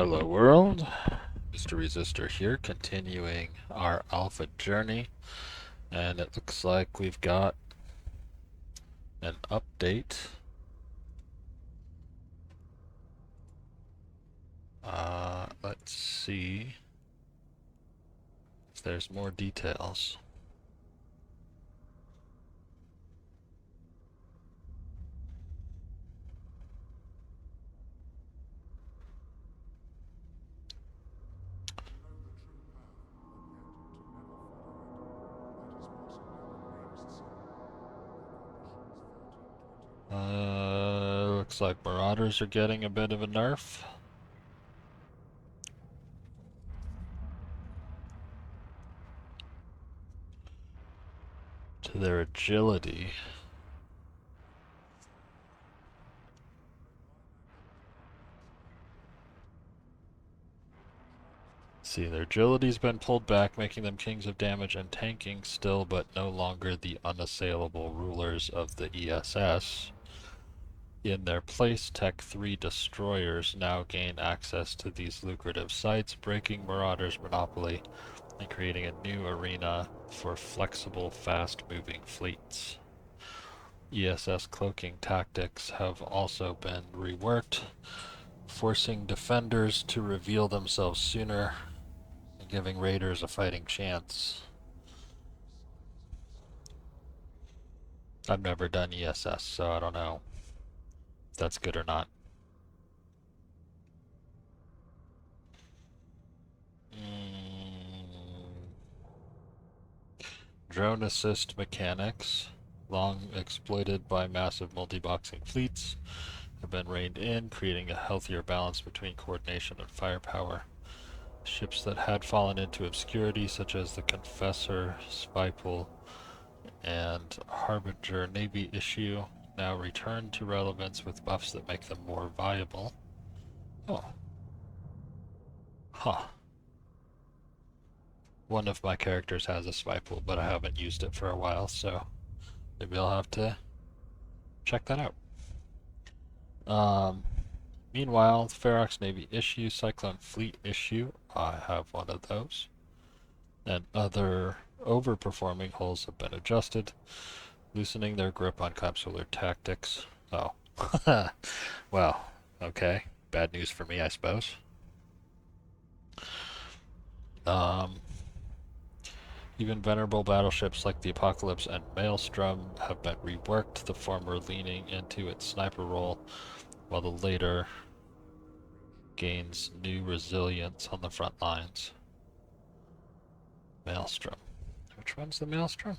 Hello world, Mr. Resistor here, continuing our alpha journey, and it looks like we've got an update. Let's see if there's more details. Looks like Marauders are getting a bit of a nerf. To their agility. See, their agility's been pulled back, making them kings of damage and tanking still, but no longer the unassailable rulers of the ESS. In their place, Tech 3 destroyers now gain access to these lucrative sites, breaking Marauders' monopoly and creating a new arena for flexible, fast-moving fleets. ESS cloaking tactics have also been reworked, forcing defenders to reveal themselves sooner and giving raiders a fighting chance. I've never done ESS, so I don't know if that's good or not. Drone assist mechanics, long exploited by massive multi-boxing fleets, have been reined in, creating a healthier balance between coordination and firepower. Ships that had fallen into obscurity, such as the Confessor, Spypool, and Harbinger Navy issue, now return to relevance with buffs that make them more viable. Oh. Huh. One of my characters has a Spypool, but I haven't used it for a while, so maybe I'll have to check that out. Meanwhile, Ferox Navy issue, Cyclone Fleet issue, I have one of those. And other overperforming hulls have been adjusted, loosening their grip on capsular tactics. Oh. Well, okay. Bad news for me, I suppose. Even venerable battleships like the Apocalypse and Maelstrom have been reworked, the former leaning into its sniper role, while the later gains new resilience on the front lines. Maelstrom. Which one's the Maelstrom?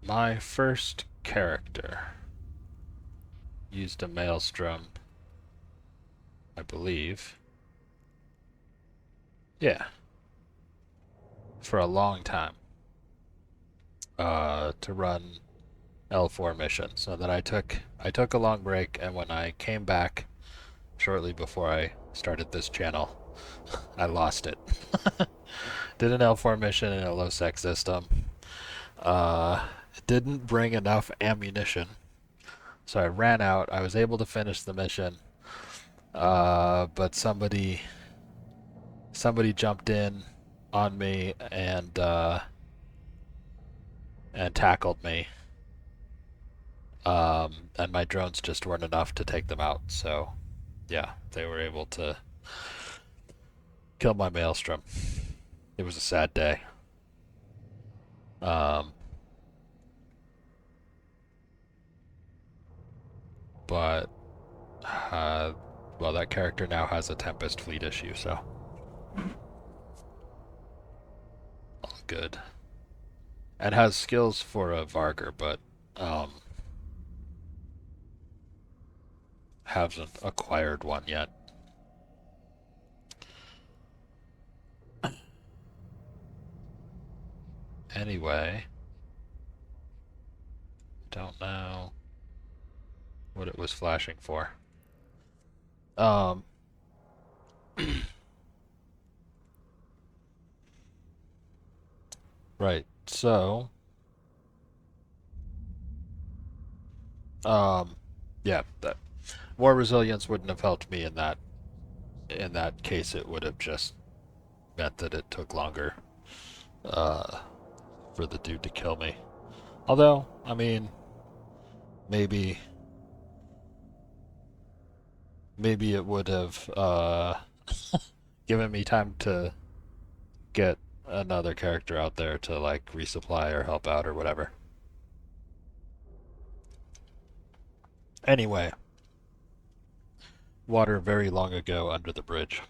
My first character used a Maelstrom, I believe. Yeah. For a long time. To run L4 missions. So that I took a long break, and when I came back shortly before I started this channel, I lost it. Did an L4 mission in a low sec system. It didn't bring enough ammunition, so I ran out. I was able to finish the mission, but somebody jumped in on me and tackled me. And my drones just weren't enough to take them out. So, yeah, they were able to kill my Maelstrom. It was a sad day. Um, but well, that character now has a Tempest fleet issue, so all good. And has skills for a Vargur, but hasn't acquired one yet. Anyway, don't know what it was flashing for. Um, right. So, yeah, that War resilience wouldn't have helped me in that case. It would have just meant that it took longer uh, for the dude to kill me. Although, I mean, maybe it would have given me time to get another character out there to like resupply or help out or whatever. Anyway, water very long ago under the bridge.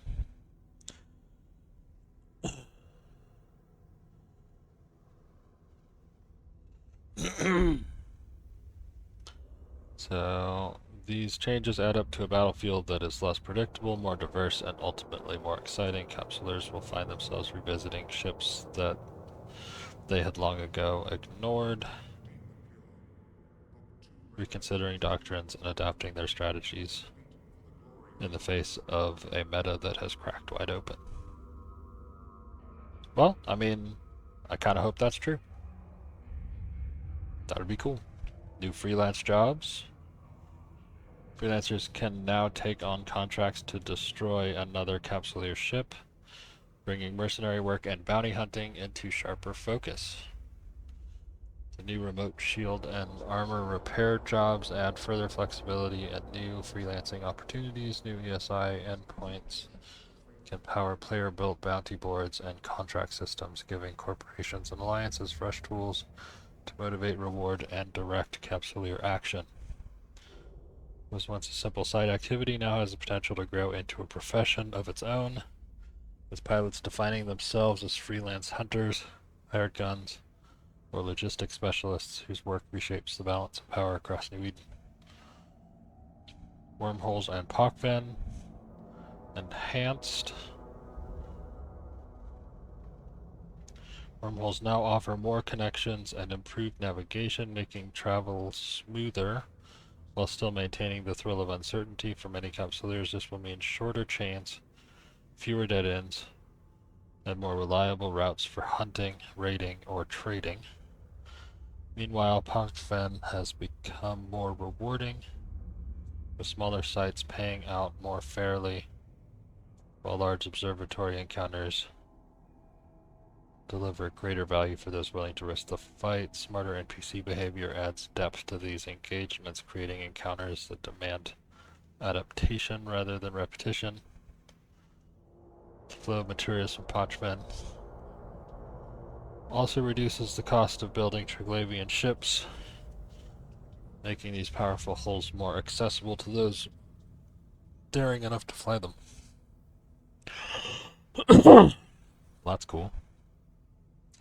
So these changes add up to a battlefield that is less predictable, more diverse, and ultimately more exciting. Capsulers will find themselves revisiting ships that they had long ago ignored, reconsidering doctrines and adapting their strategies in the face of a meta that has cracked wide open. Well, I mean, I kind of hope that's true. That would be cool. New freelance jobs. Freelancers can now take on contracts to destroy another Capsuleer ship, bringing mercenary work and bounty hunting into sharper focus. The new remote shield and armor repair jobs add further flexibility and new freelancing opportunities. New ESI endpoints can power player-built bounty boards and contract systems, giving corporations and alliances fresh tools to motivate, reward, and direct Capsuleer action. Was once a simple side activity, now has the potential to grow into a profession of its own, with pilots defining themselves as freelance hunters, hired guns, or logistics specialists whose work reshapes the balance of power across New Eden. Wormholes and Pockven enhanced. Wormholes now offer more connections and improved navigation, making travel smoother while still maintaining the thrill of uncertainty. For many Capsuleers, this will mean shorter chains, fewer dead ends, and more reliable routes for hunting, raiding, or trading. Meanwhile, Pockven has become more rewarding, with smaller sites paying out more fairly, while large observatory encounters deliver greater value for those willing to risk the fight. Smarter NPC behavior adds depth to these engagements, creating encounters that demand adaptation rather than repetition. Flow of materials from Pockven also reduces the cost of building Triglavian ships, making these powerful hulls more accessible to those daring enough to fly them. That's cool.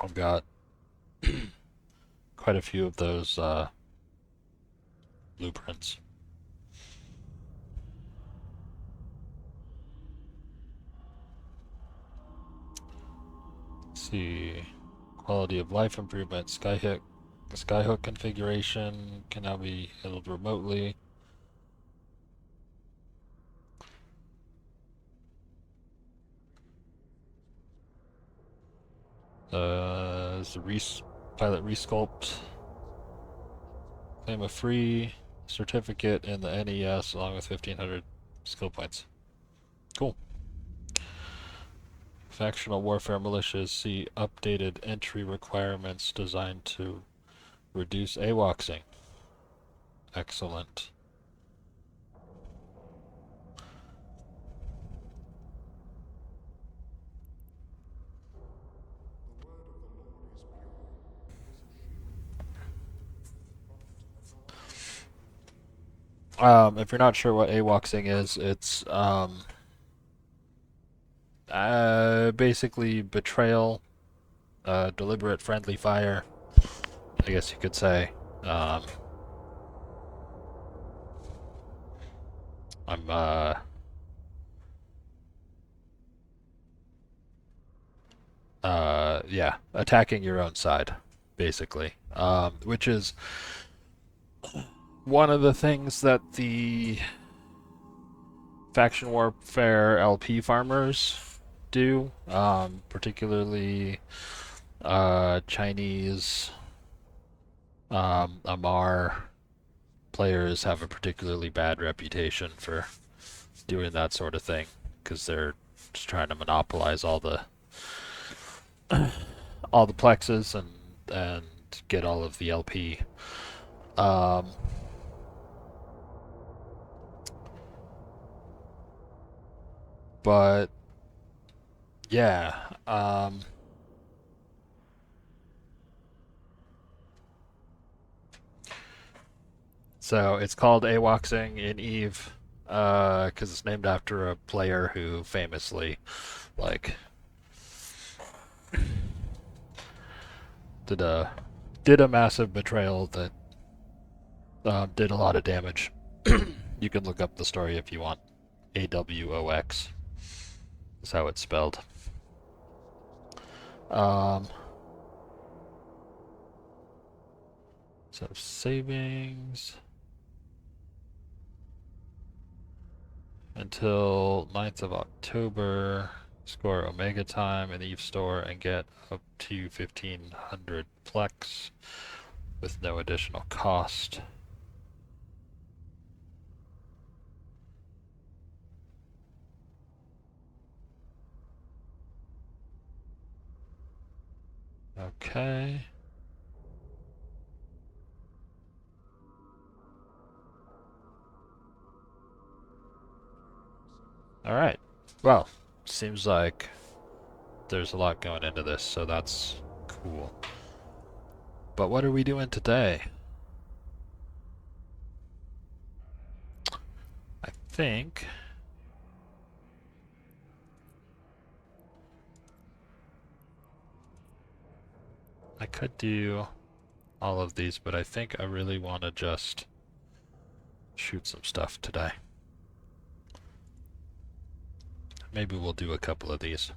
I've got quite a few of those blueprints. Let's see. Quality of life improvement. Skyhook configuration can now be handled remotely. There's the pilot resculpt. Claim a free certificate in the NES along with 1,500 skill points. Cool. Factional warfare militias see updated entry requirements designed to reduce AWACSing. Excellent. If you're not sure what AWACSing is, it's basically betrayal, deliberate friendly fire, I guess you could say. Yeah, attacking your own side, basically. Which is one of the things that the faction warfare LP farmers do, particularly Chinese, Amar players have a particularly bad reputation for doing that sort of thing because they're just trying to monopolize all the plexes and get all of the LP. Um, but yeah, so it's called AWOXing in Eve because it's named after a player who famously like did a did a massive betrayal that did a lot of damage. You can look up the story if you want. AWOX is how it's spelled. Um, so savings until 9th of October. Score Omega time in the Eve store and get up to 1500 Plex with no additional cost. Okay. Alright. Well, seems like there's a lot going into this, so that's cool. But what are we doing today? I think I could do all of these, but I think I really want to just shoot some stuff today. Maybe we'll do a couple of these.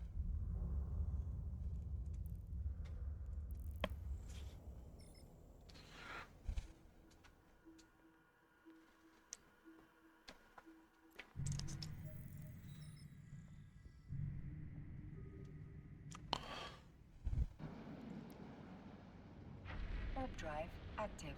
Warp drive active.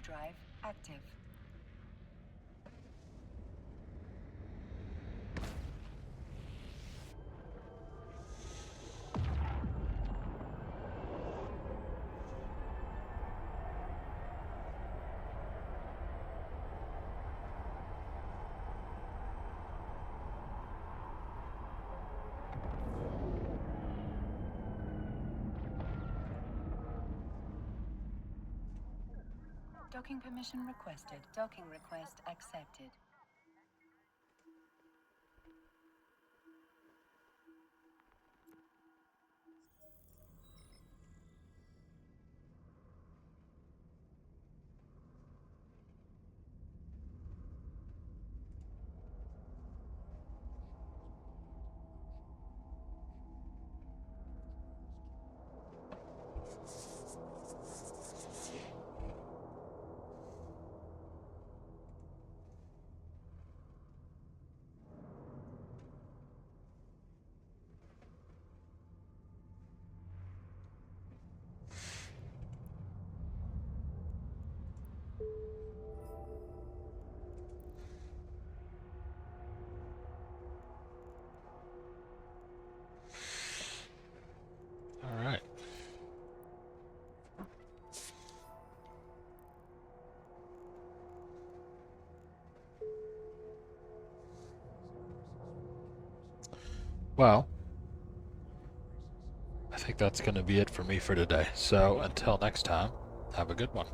drive active. Docking permission requested. Docking request accepted. All right. Well, I think that's going to be it for me for today. So until next time, have a good one.